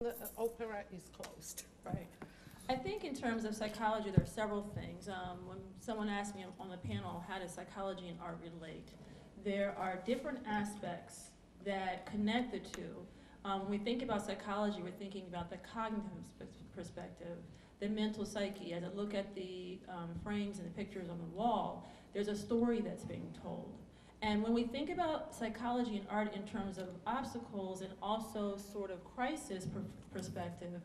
the opera is closed. Right. I think in terms of psychology, there are several things. When someone asked me on the panel, how does psychology and art relate? There are different aspects that connect the two. When we think about psychology, we're thinking about the cognitive perspective, the mental psyche. As I look at the frames and the pictures on the wall, there's a story that's being told. And when we think about psychology and art in terms of obstacles and also sort of crisis perspective,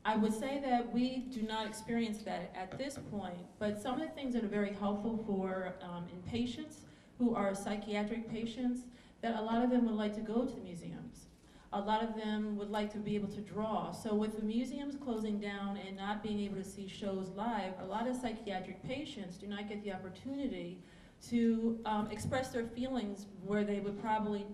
I would say that we do not experience that at this point, but some of the things that are very helpful for in patients who are psychiatric patients, that a lot of them would like to go to the museums. A lot of them would like to be able to draw. So with the museums closing down and not being able to see shows live, a lot of psychiatric patients do not get the opportunity to express their feelings where they would probably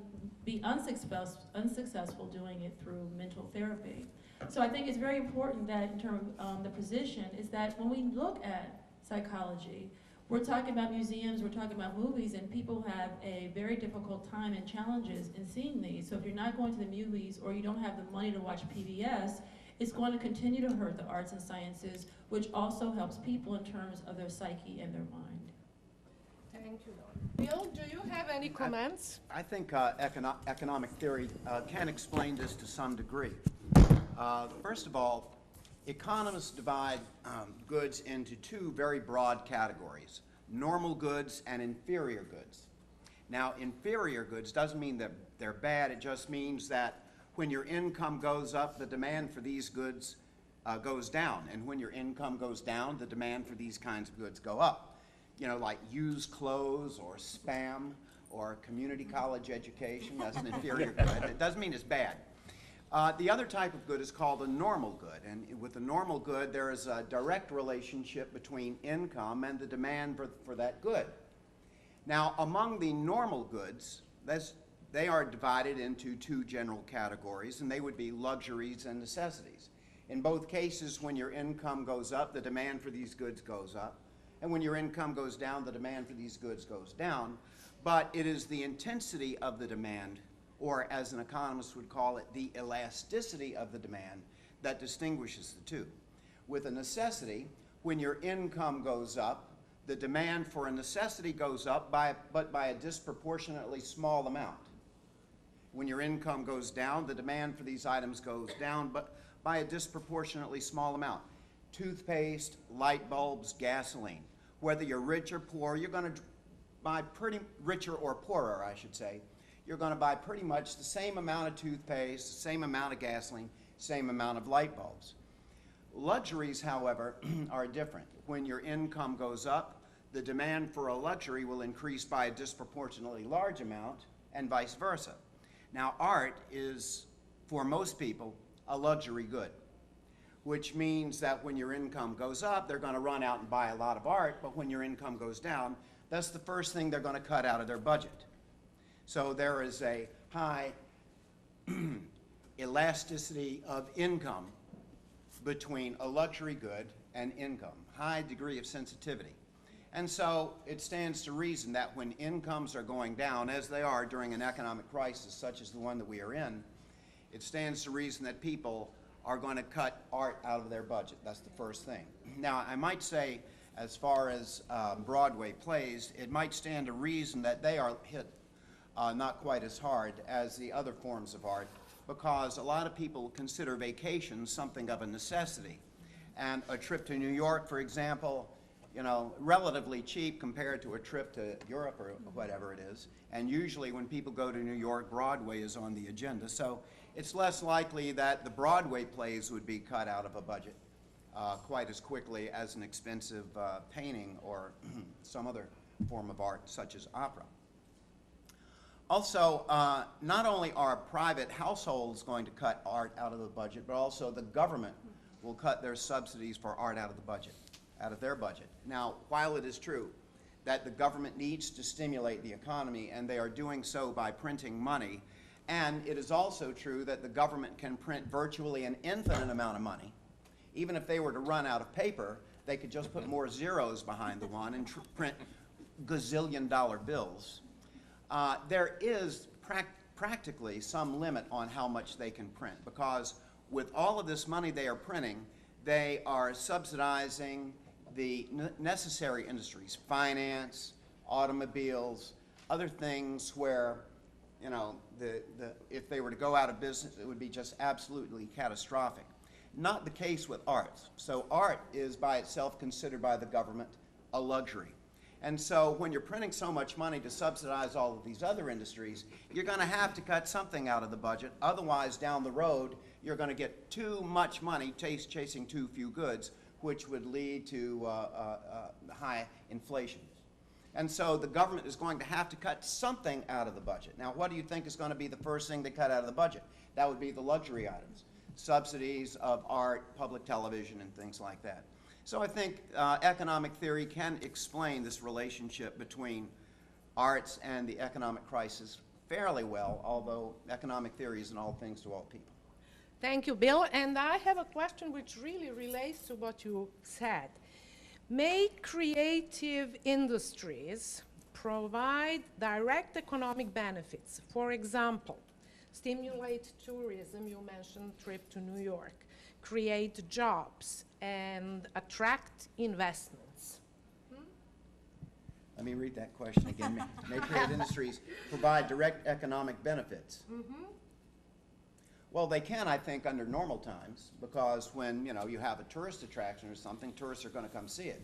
be unsuccessful doing it through mental therapy. So I think it's very important that in terms of the position is that when we look at psychology, we're talking about museums, we're talking about movies, and people have a very difficult time and challenges in seeing these. So if you're not going to the movies or you don't have the money to watch PBS, it's going to continue to hurt the arts and sciences, which also helps people in terms of their psyche and their mind. Thank you, Dawn. Bill, do you have any comments? I think economic theory can explain this to some degree. First of all, economists divide goods into two very broad categories: normal goods and inferior goods. Now, inferior goods doesn't mean that they're bad. It just means that when your income goes up, the demand for these goods goes down. And when your income goes down, the demand for these kinds of goods go up. You know, like used clothes or Spam or community college education. That's an inferior good. It doesn't mean it's bad. The other type of good is called a normal good. And with a normal good, there is a direct relationship between income and the demand for that good. Now, among the normal goods, they are divided into two general categories, and they would be luxuries and necessities. In both cases, when your income goes up, the demand for these goods goes up. And when your income goes down, the demand for these goods goes down. But it is the intensity of the demand, or as an economist would call it, the elasticity of the demand, that distinguishes the two. With a necessity, when your income goes up, the demand for a necessity goes up, but by a disproportionately small amount. When your income goes down, the demand for these items goes down, but by a disproportionately small amount. Toothpaste, light bulbs, gasoline. Whether you're rich or poor, you're going to buy richer or poorer, I should say. You're going to buy pretty much the same amount of toothpaste, the same amount of gasoline, same amount of light bulbs. Luxuries, however, are different. When your income goes up, the demand for a luxury will increase by a disproportionately large amount, and vice versa. Now, art is, for most people, a luxury good, which means that when your income goes up, they're going to run out and buy a lot of art, but when your income goes down, that's the first thing they're going to cut out of their budget. So there is a high elasticity of income between a luxury good and income, high degree of sensitivity. And so it stands to reason that when incomes are going down, as they are during an economic crisis such as the one that we are in, it stands to reason that people are going to cut art out of their budget. That's the first thing. Now, I might say, as far as Broadway plays, it might stand to reason that they are hit not quite as hard as the other forms of art, because a lot of people consider vacations something of a necessity. And a trip to New York, for example, you know, relatively cheap compared to a trip to Europe or whatever it is. And usually when people go to New York, Broadway is on the agenda. So it's less likely that the Broadway plays would be cut out of a budget quite as quickly as an expensive painting or some other form of art such as opera. Also, not only are private households going to cut art out of the budget, but also the government will cut their subsidies for art out of the budget, out of their budget. Now, while it is true that the government needs to stimulate the economy, and they are doing so by printing money, and it is also true that the government can print virtually an infinite amount of money. Even if they were to run out of paper, they could just put more zeros behind the one and print gazillion-dollar bills. There is practically some limit on how much they can print, because with all of this money they are printing, they are subsidizing the necessary industries, finance, automobiles, other things where, you know, if they were to go out of business, it would be just absolutely catastrophic. Not the case with arts. So art is by itself considered by the government a luxury. And so when you're printing so much money to subsidize all of these other industries, you're going to have to cut something out of the budget. Otherwise, down the road, you're going to get too much money chasing too few goods, which would lead to high inflation. And so the government is going to have to cut something out of the budget. Now, what do you think is going to be the first thing they cut out of the budget? That would be the luxury items, subsidies of art, public television, and things like that. So I think economic theory can explain this relationship between arts and the economic crisis fairly well, although economic theory isn't all things to all people. Thank you, Bill. And I have a question which really relates to what you said. May creative industries provide direct economic benefits? For example, stimulate tourism, you mentioned trip to New York, create jobs, and attract investments. Let me read that question again. May creative industries provide direct economic benefits? Well, they can, I think, under normal times, because when, you know, you have a tourist attraction or something, tourists are going to come see it.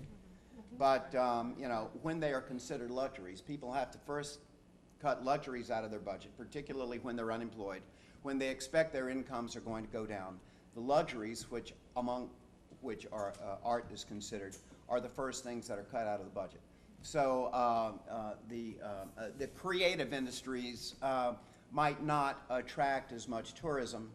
But, you know, when they are considered luxuries, people have to first cut luxuries out of their budget, particularly when they're unemployed, when they expect their incomes are going to go down. The luxuries, which among which are, art is considered, are the first things that are cut out of the budget. So the creative industries might not attract as much tourism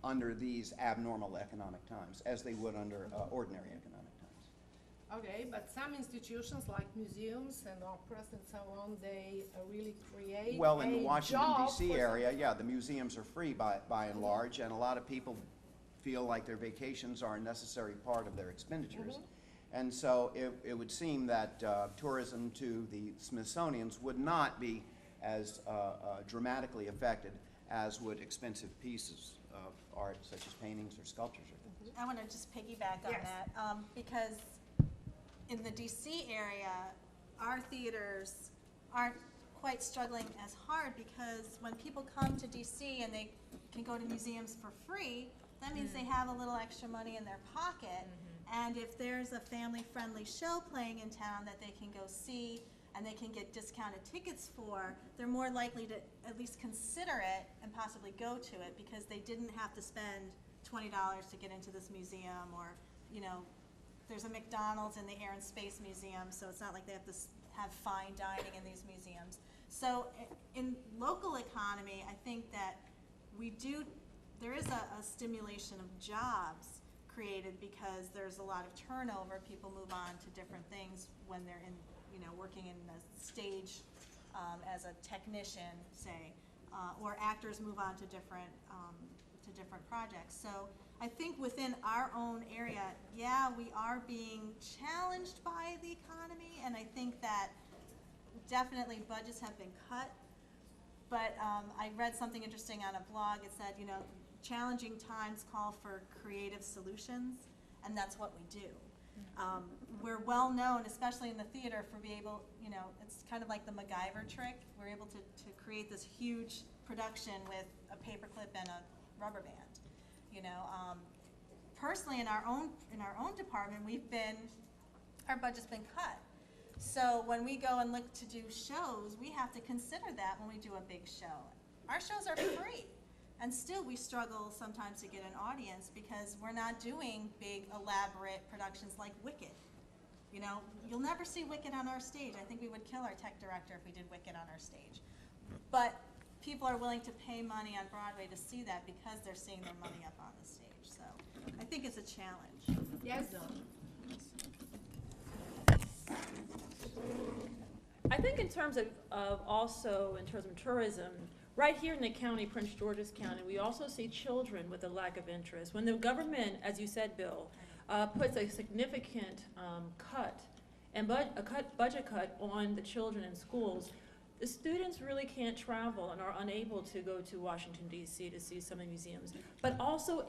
under these abnormal economic times as they would under ordinary economic times. Okay, but some institutions like museums and operas and so on, they really create Well, in the a Washington, job D.C. for area, yeah, the museums are free by and large, and a lot of people feel like their vacations are a necessary part of their expenditures. And so it would seem that tourism to the Smithsonian's would not be as dramatically affected as would expensive pieces of art, such as paintings or sculptures or things. I want to just piggyback on Yes. that, because in the DC area, our theaters aren't quite struggling as hard, because when people come to DC and they can go to museums for free, that means they have a little extra money in their pocket. And if there's a family-friendly show playing in town that they can go see and they can get discounted tickets for, they're more likely to at least consider it and possibly go to it, because they didn't have to spend $20 to get into this museum, or, you know, there's a McDonald's in the Air and Space Museum, so it's not like they have to have fine dining in these museums. So in local economy, I think that there is a stimulation of jobs created, because there's a lot of turnover. People move on to different things when they're in, you know, working in the stage as a technician, say, or actors move on to different projects. So I think within our own area, yeah, we are being challenged by the economy, and I think that definitely budgets have been cut. But I read something interesting on a blog. It said, you know, challenging times call for creative solutions, and that's what we do. We're well known, especially in the theater, for being able, you know, it's kind of like the MacGyver trick. We're able to create this huge production with a paperclip and a rubber band. You know, personally in our own department, our budget's been cut. So when we go and look to do shows, we have to consider that when we do a big show. Our shows are free, and still we struggle sometimes to get an audience, because we're not doing big, elaborate productions like Wicked. You know, you'll never see Wicked on our stage. I think we would kill our tech director if we did Wicked on our stage. But people are willing to pay money on Broadway to see that, because they're seeing their money up on the stage. So I think it's a challenge. Yes. I think in terms of also in terms of tourism, right here in the county, Prince George's County, we also see children with a lack of interest. When the government, as you said, Bill, puts a significant budget cut on the children in schools, the students really can't travel and are unable to go to Washington, D.C. to see some of the museums. But also